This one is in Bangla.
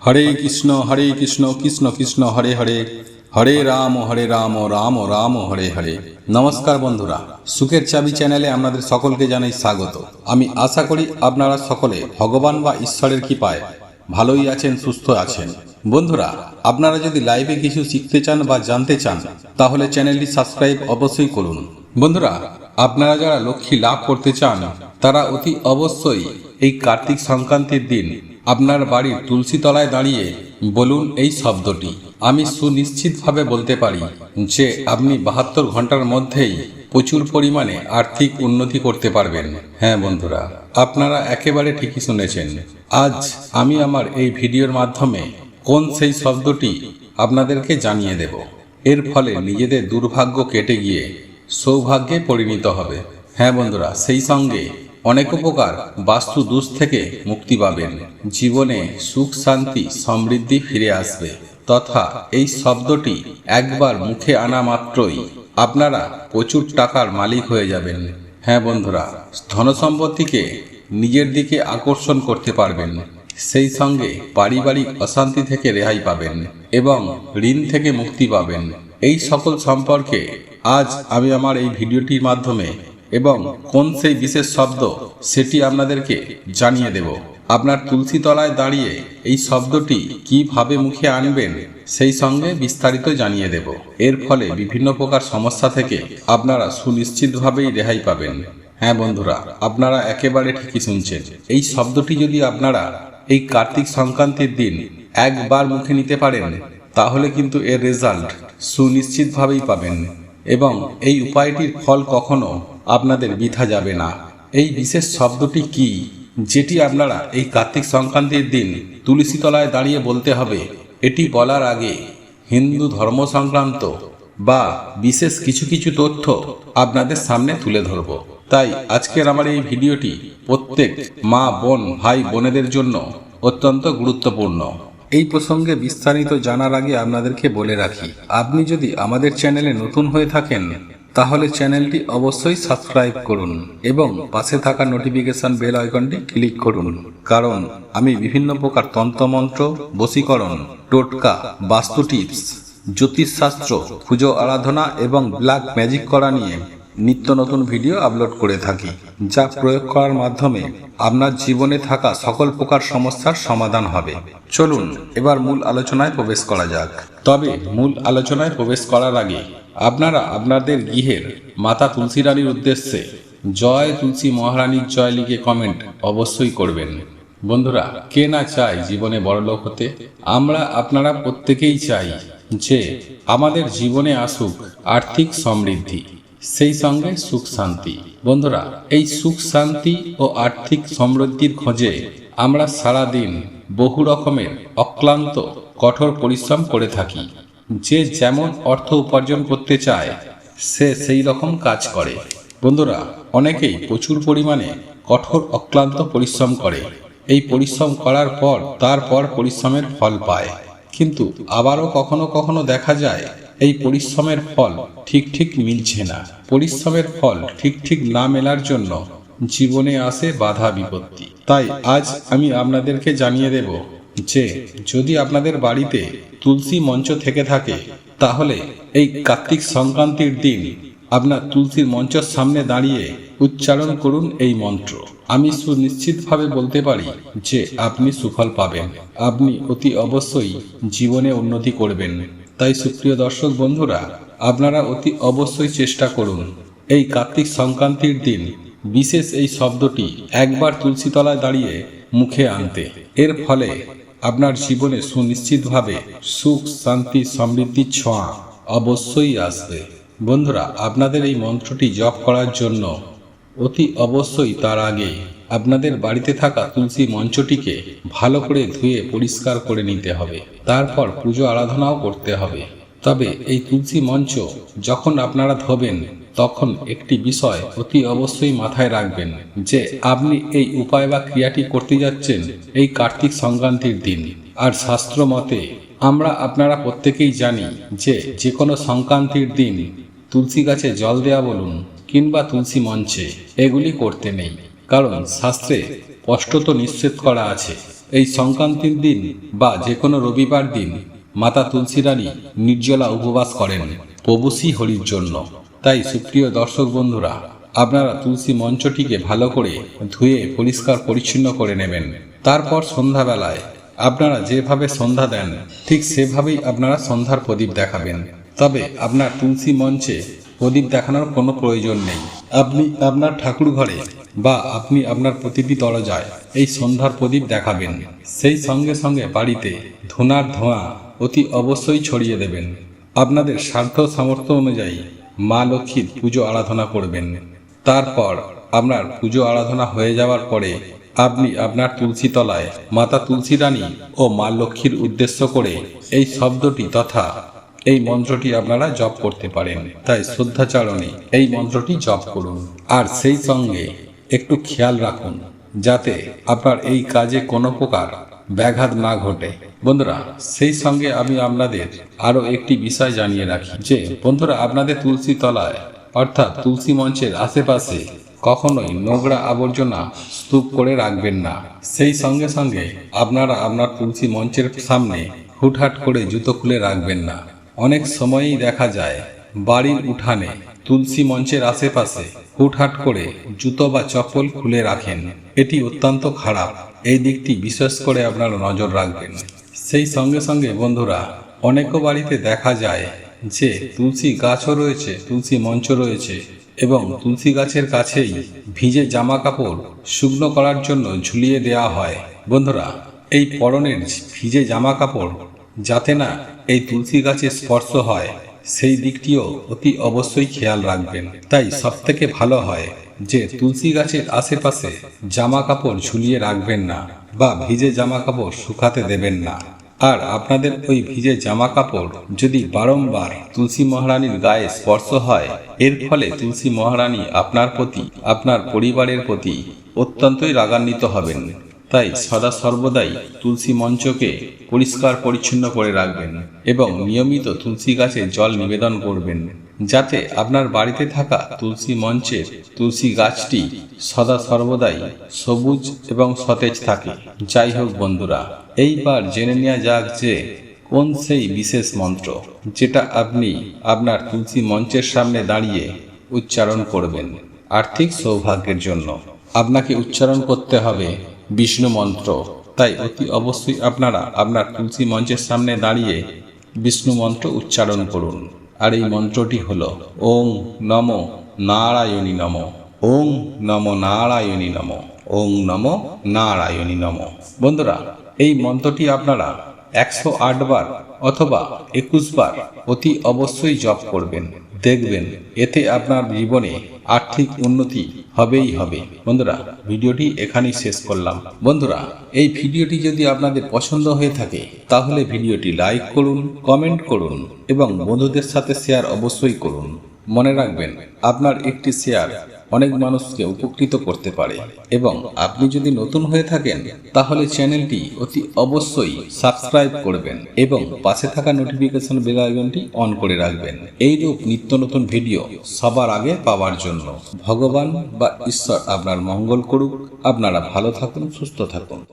হরে কৃষ্ণ কৃষ্ণ কৃষ্ণ হরে হরে, হরে রাম রাম রাম হরে হরে। নমস্কার বন্ধুরা, সুখের চাবি চ্যানেলে আপনাদের সকলকে জানাই স্বাগত। আমি আশা করি আপনারা সকলে ভগবান বা ঈশ্বরের কৃপায় ভালোই আছেন, সুস্থ আছেন। বন্ধুরা, আপনারা যদি লাইভে কিছু শিখতে চান বা জানতে চান তাহলে চ্যানেলটি সাবস্ক্রাইব অবশ্যই করুন। বন্ধুরা, আপনারা যারা লক্ষ্মী লাভ করতে চান তারা অতি অবশ্যই এই কার্তিক সংক্রান্তির দিন আপনার বাড়ির তুলসী তলায় দাঁড়িয়ে বলুন এই শব্দটি। আমি সুনিশ্চিতভাবে বলতে পারি যে আপনি 72 ঘন্টার মধ্যেই প্রচুর পরিমাণে আর্থিক উন্নতি করতে পারবেন। হ্যাঁ বন্ধুরা, আপনারা একেবারে ঠিকই শুনেছেন। আজ আমি আমার এই ভিডিওর মাধ্যমে কোন সেই শব্দটি আপনাদেরকে জানিয়ে দেব। এর ফলে নিজেদের দুর্ভাগ্য কেটে গিয়ে সৌভাগ্যে পরিণত হবে। হ্যাঁ বন্ধুরা, সেই সঙ্গে অনেক প্রকার বাস্তু দোষ থেকে মুক্তি পাবেন। জীবনে সুখ শান্তি সমৃদ্ধি ফিরে আসবে, তথা এই শব্দটি একবার মুখে আনা মাত্রই আপনারা প্রচুর টাকার মালিক হয়ে যাবেন। হ্যাঁ বন্ধুরা, ধনসম্পত্তিকে নিজের দিকে আকর্ষণ করতে পারবেন। সেই সঙ্গে পারিবারিক অশান্তি থেকে রেহাই পাবেন এবং ঋণ থেকে মুক্তি পাবেন। এই সকল সম্পর্কে আজ আমি আমার এই ভিডিওটির মাধ্যমে এবং কোন সেই বিশেষ শব্দ সেটি আপনাদেরকে জানিয়ে দেব। আপনার তুলসী তলায় দাঁড়িয়ে এই শব্দটি কিভাবে মুখে আনবেন সেই সঙ্গে বিস্তারিত জানিয়ে দেব। এর ফলে বিভিন্ন প্রকার সমস্যা থেকে আপনারা সুনিশ্চিতভাবেই রেহাই পাবেন। হ্যাঁ বন্ধুরা, আপনারা একেবারে ঠিকই শুনছেন। এই শব্দটি যদি আপনারা এই কার্তিক সংক্রান্তির দিন একবার মুখে নিতে পারেন তাহলে কিন্তু এর রেজাল্ট সুনিশ্চিতভাবেই পাবেন এবং এই উপায়টির ফল কখনো আপনাদের বৃথা যাবে না। এই বিশেষ শব্দটি কি যেটি আপনারা এই কার্তিক সংক্রান্তির দিন তুলসী তলায় দাঁড়িয়ে বলতে হবে, এটি বলার আগে হিন্দু ধর্ম সংক্রান্ত বা বিশেষ কিছু কিছু তথ্য আপনাদের সামনে তুলে ধরব। তাই আজকের আমার এই ভিডিওটি প্রত্যেক মা বোন ভাই বোনেদের জন্য অত্যন্ত গুরুত্বপূর্ণ। এই প্রসঙ্গে বিস্তারিত জানার আগে আপনাদেরকে বলে রাখি, আপনি যদি আমাদের চ্যানেলে নতুন হয়ে থাকেন তাহলে চ্যানেলটি অবশ্যই সাবস্ক্রাইব করুন এবং পাশে থাকা নোটিফিকেশন বেল আইকনটি ক্লিক করুন, কারণ আমি বিভিন্ন প্রকার তন্ত্রমন্ত্র, বশীকরণ, টোটকা, বাস্তু টিপস, জ্যোতিষশাস্ত্র, পুজো আরাধনা এবং ব্ল্যাক ম্যাজিক করা নিয়ে নিত্য নতুন ভিডিও আপলোড করে থাকি, যা প্রয়োগ করার মাধ্যমে আপনার জীবনে থাকা সকল প্রকার সমস্যার সমাধান হবে। চলুন এবার মূল আলোচনায় প্রবেশ করা যাক। তবে মূল আলোচনায় প্রবেশ করার আগে আপনারা আপনাদের গৃহের মাতা তুলসী রানীর উদ্দেশ্যে জয় তুলসী মহারানীর জয় লিখে কমেন্ট অবশ্যই করবেন। বন্ধুরা, কে না চায় জীবনে বড়লোক হতে? আমরা আপনারা প্রত্যেকেই চাই যে আমাদের জীবনে আসুক আর্থিক সমৃদ্ধি, সেই সঙ্গে সুখ শান্তি। বন্ধুরা, এই সুখ শান্তি ও আর্থিক সমৃদ্ধির খোঁজে আমরা সারাদিন বহু রকমের অক্লান্ত কঠোর পরিশ্রম করে থাকি। যে যেমন অর্থ উপার্জন করতে চায় সে সেই রকম কাজ করে। বন্ধুরা, অনেকেই প্রচুর পরিমাণে কঠোর অক্লান্ত পরিশ্রম করে। এই পরিশ্রম করার পর তারপর পরিশ্রমের ফল পায়, কিন্তু আবারও কখনো কখনো দেখা যায় এই পরিশ্রমের ফল ঠিক মিলছে না। পরিশ্রমের ফল ঠিক না মেলার জন্য জীবনে আসে বাধা বিপত্তি। তাই আজ আমি আপনাদেরকে জানিয়ে দেব যে যদি আপনাদের বাড়িতে তুলসী মঞ্চ থেকে থাকে তাহলে এই কার্তিক সংক্রান্তির দিন আপনার তুলসীর মঞ্চের সামনে দাঁড়িয়ে উচ্চারণ করুন এই মন্ত্র। আমি সুনিশ্চিতভাবে বলতে পারি যে আপনি সুফল পাবেন। আপনি অতি অবশ্যই জীবনে উন্নতি করবেন। তাই সুপ্রিয় দর্শক বন্ধুরা, আপনারা অতি অবশ্যই চেষ্টা করুন এই কার্তিক সংক্রান্তির দিন বিশেষ এই শব্দটি একবার তুলসী তলায় দাঁড়িয়ে মুখে আনতে। এর ফলে আপনার জীবনে সুনিশ্চিতভাবে সুখ শান্তি সমৃদ্ধির ছোঁয়া অবশ্যই আসবে। বন্ধুরা, আপনাদের এই মন্ত্রটি জপ করার জন্য অতি অবশ্যই তার আগে আপনাদের বাড়িতে থাকা তুলসী মঞ্চটিকে ভালো করে ধুয়ে পরিষ্কার করে নিতে হবে। তারপর পুজো আরাধনাও করতে হবে। তবে এই তুলসী মঞ্চ যখন আপনারা ধোবেন তখন একটি বিষয় অতি অবশ্যই মাথায় রাখবেন যে আপনি এই উপায় বা ক্রিয়াটি করতে যাচ্ছেন এই কার্তিক সংক্রান্তির দিন। আর শাস্ত্র মতে আমরা আপনারা প্রত্যেকেই জানি যে কোনো সংক্রান্তির দিন তুলসী গাছে জল দেয়া বলুন কিংবা তুলসী মঞ্চে এগুলি করতে নেই, কারণ শাস্ত্রে স্পষ্টত নিষেধ করা আছে এই সংক্রান্তির দিন বা যে কোনো রবিবার দিন মাতা তুলসী রানী নির্জলা উপবাস করেন প্রভু শ্রী হরির জন্য। তাই সুপ্রিয় দর্শক বন্ধুরা, আপনারা তুলসী মঞ্চটিকে ভালো করে ধুয়ে পরিষ্কার পরিচ্ছন্ন করে নেবেন। তারপর সন্ধ্যাবেলায় আপনারা যেভাবে সন্ধ্যা দেন ঠিক সেভাবেই আপনারা সন্ধ্যার প্রদীপ দেখাবেন। তবে আপনার তুলসী মঞ্চে প্রদীপ দেখানোর কোনো প্রয়োজন নেই। আপনি আপনার ঠাকুর ঘরে বা আপনি আপনার প্রতিটি দরজায় এই সন্ধ্যার প্রদীপ দেখাবেন। সেই সঙ্গে সঙ্গে বাড়িতে ধূনার ধোঁয়া অতি অবশ্যই ছড়িয়ে দেবেন। আপনাদের সাধ্য সামর্থ্য অনুযায়ী মা লক্ষ্মীর পুজো আরাধনা করবেন। তারপর আপনার পুজো আরাধনা হয়ে যাওয়ার পরে আপনি আপনার তুলসী তলায় মাতা তুলসী রানী ও মা লক্ষ্মীর উদ্দেশ্য করে এই শব্দটি তথা এই মন্ত্রটি আপনারা জপ করতে পারেন। তাই শ্রদ্ধাচরণে এই মন্ত্রটি জপ করুন। আর সেই সঙ্গে একটু খেয়াল রাখুন যাতে আপনার এই কাজে কোনো প্রকার ব্যাঘাত না ঘটে। বন্ধুরা, সেই সঙ্গে আমি আপনাদের আরও একটি বিষয় জানিয়ে রাখি যে বন্ধুরা, আপনাদের তুলসী তলায় অর্থাৎ তুলসী মঞ্চের আশেপাশে কখনোই নোংরা আবর্জনা স্তূপ করে রাখবেন না। সেই সঙ্গে সঙ্গে আপনারা আপনার তুলসী মঞ্চের সামনে হুটহাট করে জুতো খুলে রাখবেন না। অনেক সময়ই দেখা যায় বাড়ির উঠানে তুলসী মঞ্চের আশেপাশে হুটহাট করে জুতো বা চপ্পল খুলে রাখেন। এটি অত্যন্ত খারাপ। এই দিকটি বিশেষ করে আপনারা নজর রাখবেন। সেই সঙ্গে সঙ্গে বন্ধুরা, অনেকও বাড়িতে দেখা যায় যে তুলসী গাছও রয়েছে, তুলসী মঞ্চ রয়েছে এবং তুলসী গাছের কাছেই ভিজে জামা কাপড় শুকনো করার জন্য ঝুলিয়ে দেওয়া হয়। বন্ধুরা, এই পরনের ভিজে জামা কাপড় যাতে না এই তুলসী গাছে স্পর্শ হয় সেই দিকটিও অতি অবশ্যই খেয়াল রাখবেন। তাই সবথেকে ভালো হয় যে তুলসী গাছের আশেপাশে জামা কাপড় ঝুলিয়ে রাখবেন না বা ভিজে জামা কাপড় শুকাতে দেবেন না। আর আপনাদের ওই ভিজে জামা কাপড় যদি বারংবার তুলসী মহারানীর গায়ে স্পর্শ হয়, এর ফলে তুলসী মহারানী আপনার প্রতি, আপনার পরিবারের প্রতি অত্যন্তই রাগান্বিত হবেন। তাই সদা সর্বদাই তুলসী মঞ্চকে পরিষ্কার পরিচ্ছন্ন করে রাখবেন এবং নিয়মিত তুলসী গাছে জল নিবেদন করবেন, যাতে আপনার বাড়িতে থাকা তুলসী মঞ্চের তুলসী গাছটি সদা সর্বদাই সবুজ এবং সতেজ থাকে। যাই হোক বন্ধুরা, এইবার জেনে নেওয়া যাক যে কোন সেই বিশেষ মন্ত্র যেটা আপনি আপনার তুলসী মঞ্চের সামনে দাঁড়িয়ে উচ্চারণ করবেন। আর্থিক সৌভাগ্যের জন্য আপনাকে উচ্চারণ করতে হবে বিষ্ণু মন্ত্র। তাই অতি অবশ্যই আপনারা আপনার তুলসী মঞ্চের সামনে দাঁড়িয়ে বিষ্ণু মন্ত্র উচ্চারণ করুন। আর এই মন্ত্রটি হলো ওং নমো নারায়ণী নমঃ, ওং নমো নারায়ণী নমঃ, ওং নমো নারায়ণী নমঃ। বন্ধুরা, এই মন্ত্রটি আপনারা 108 বার অথবা 21 বার অতি অবশ্যই জপ করবেন। দেখবেন এতে আপনার জীবনে আর্থিক উন্নতি হবেই হবে। বন্ধুরা, ভিডিওটি এখানেই শেষ করলাম। বন্ধুরা, এই ভিডিওটি যদি আপনাদের পছন্দ হয়ে থাকে তাহলে ভিডিওটি লাইক করুন, কমেন্ট করুন এবং বন্ধুদের সাথে শেয়ার অবশ্যই করুন। মনে রাখবেন, আপনার একটি শেয়ার অনেক মানুষকে উপকৃত করতে পারে। এবং আপনি যদি নতুন হয়ে থাকেন তাহলে চ্যানেলটি অতি অবশ্যই সাবস্ক্রাইব করবেন এবং পাশে থাকা নোটিফিকেশন বেল আইকনটি অন করে রাখবেন এইরূপ নিত্য নতুন ভিডিও সবার আগে পাওয়ার জন্য। ভগবান বা ঈশ্বর আপনার মঙ্গল করুক। আপনারা ভালো থাকুন, সুস্থ থাকুন।